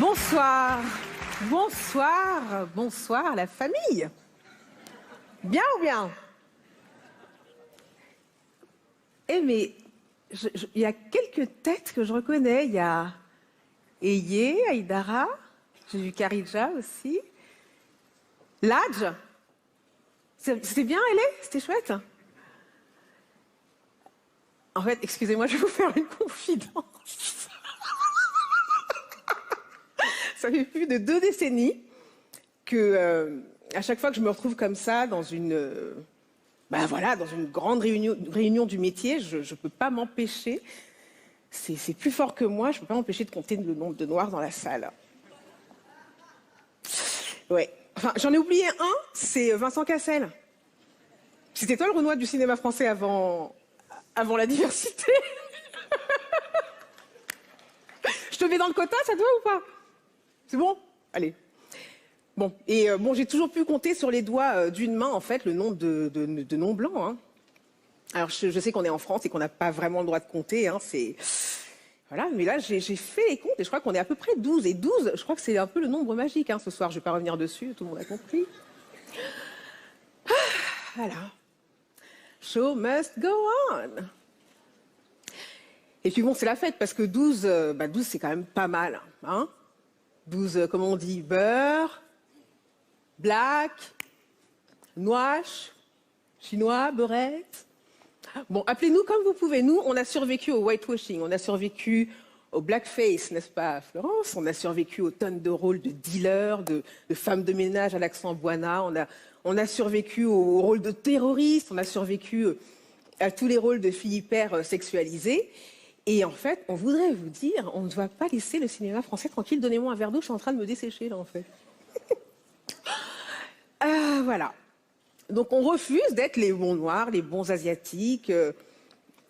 Bonsoir, bonsoir, bonsoir la famille. Bien ou bien? Eh mais, il y a quelques têtes que je reconnais. Il y a Eye, Aïdara, j'ai vu Karidja aussi. Ladj, c'était bien, c'était chouette. En fait, excusez-moi, je vais vous faire une confidence. Ça fait plus de 2 décennies que, à chaque fois que je me retrouve comme ça dans une, dans une grande réunion du métier, je ne peux pas m'empêcher. C'est plus fort que moi. Je ne peux pas m'empêcher de compter le nombre de noirs dans la salle. Ouais. Enfin, j'en ai oublié un. C'est Vincent Cassel. C'était toi le Renoir du cinéma français avant la diversité. Je te mets dans le quota, ça te va ou pas? C'est bon? Allez. Bon, et j'ai toujours pu compter sur les doigts d'une main, en fait, le nombre de noms blancs. Hein. Alors, je sais qu'on est en France et qu'on n'a pas vraiment le droit de compter. Hein, voilà, mais là, j'ai fait les comptes et je crois qu'on est à peu près 12. Et 12, je crois que c'est un peu le nombre magique. Hein, ce soir, je ne vais pas revenir dessus, tout le monde a compris. Voilà. Show must go on. Et puis bon, c'est la fête parce que 12, 12 c'est quand même pas mal. Hein 12, comment on dit, beurre, black, noix, chinois, beurette. Bon, appelez-nous comme vous pouvez. Nous, on a survécu au whitewashing, on a survécu au blackface, n'est-ce pas, Florence? On a survécu aux tonnes de rôles de dealers, de femmes de ménage à l'accent Buana. On a survécu au rôle de terroriste. On a survécu à tous les rôles de filles hyper sexualisées. Et en fait, on voudrait vous dire, on ne doit pas laisser le cinéma français tranquille. Donnez-moi un verre d'eau, je suis en train de me dessécher, là, en fait. Voilà. Donc, on refuse d'être les bons noirs, les bons asiatiques,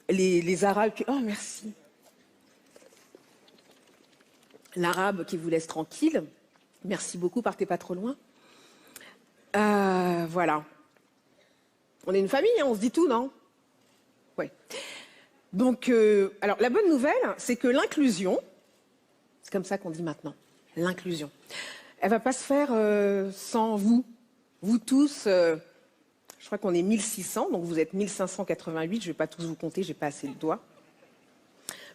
les arabes... Oh, merci. L'arabe qui vous laisse tranquille. Merci beaucoup, partez pas trop loin. Voilà. On est une famille, hein, on se dit tout, non? Ouais. Donc, alors la bonne nouvelle, c'est que l'inclusion, c'est comme ça qu'on dit maintenant, l'inclusion, elle va pas se faire sans vous. Vous tous, je crois qu'on est 1600, donc vous êtes 1588, je vais pas tous vous compter, j'ai pas assez de doigts.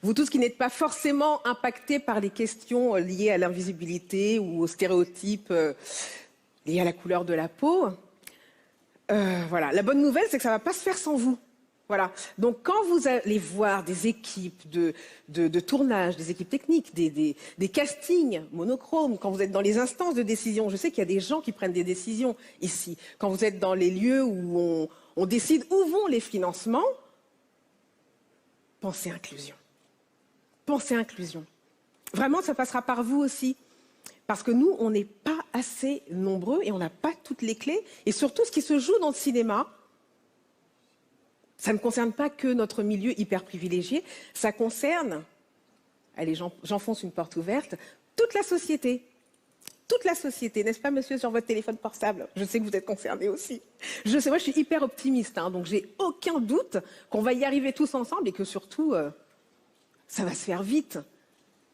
Vous tous qui n'êtes pas forcément impactés par les questions liées à l'invisibilité ou aux stéréotypes liés à la couleur de la peau. Voilà, la bonne nouvelle, c'est que ça va pas se faire sans vous. Voilà. Donc, quand vous allez voir des équipes de tournage, des équipes techniques, des castings monochromes, quand vous êtes dans les instances de décision, je sais qu'il y a des gens qui prennent des décisions ici. Quand vous êtes dans les lieux où on décide où vont les financements, pensez inclusion. Pensez inclusion. Vraiment, ça passera par vous aussi. Parce que nous, on n'est pas assez nombreux et on n'a pas toutes les clés. Et surtout, ce qui se joue dans le cinéma, ça ne concerne pas que notre milieu hyper privilégié, ça concerne, allez, j'enfonce une porte ouverte, toute la société. Toute la société, n'est-ce pas, monsieur, sur votre téléphone portable? Je sais que vous êtes concernés aussi. Je sais, moi, je suis hyper optimiste, hein, donc j'ai aucun doute qu'on va y arriver tous ensemble et que surtout, ça va se faire vite.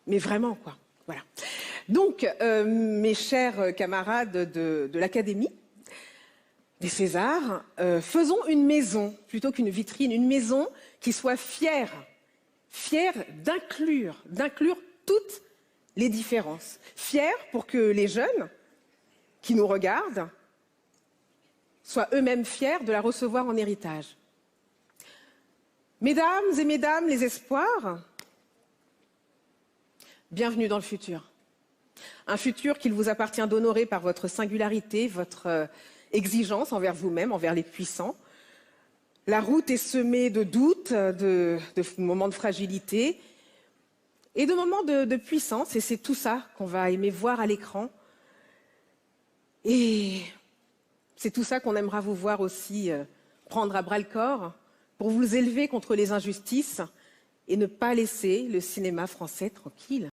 Mais vraiment, quoi. Voilà. Donc, mes chers camarades de l'Académie, des Césars, faisons une maison, plutôt qu'une vitrine, une maison qui soit fière d'inclure toutes les différences. Fière pour que les jeunes qui nous regardent soient eux-mêmes fiers de la recevoir en héritage. Mesdames et mesdames, les espoirs, bienvenue dans le futur. Un futur qu'il vous appartient d'honorer par votre singularité, votre exigence envers vous-même, envers les puissants. La route est semée de doutes, de moments de fragilité et de moments de puissance. Et c'est tout ça qu'on va aimer voir à l'écran. Et c'est tout ça qu'on aimera vous voir aussi prendre à bras-le-corps pour vous élever contre les injustices et ne pas laisser le cinéma français tranquille.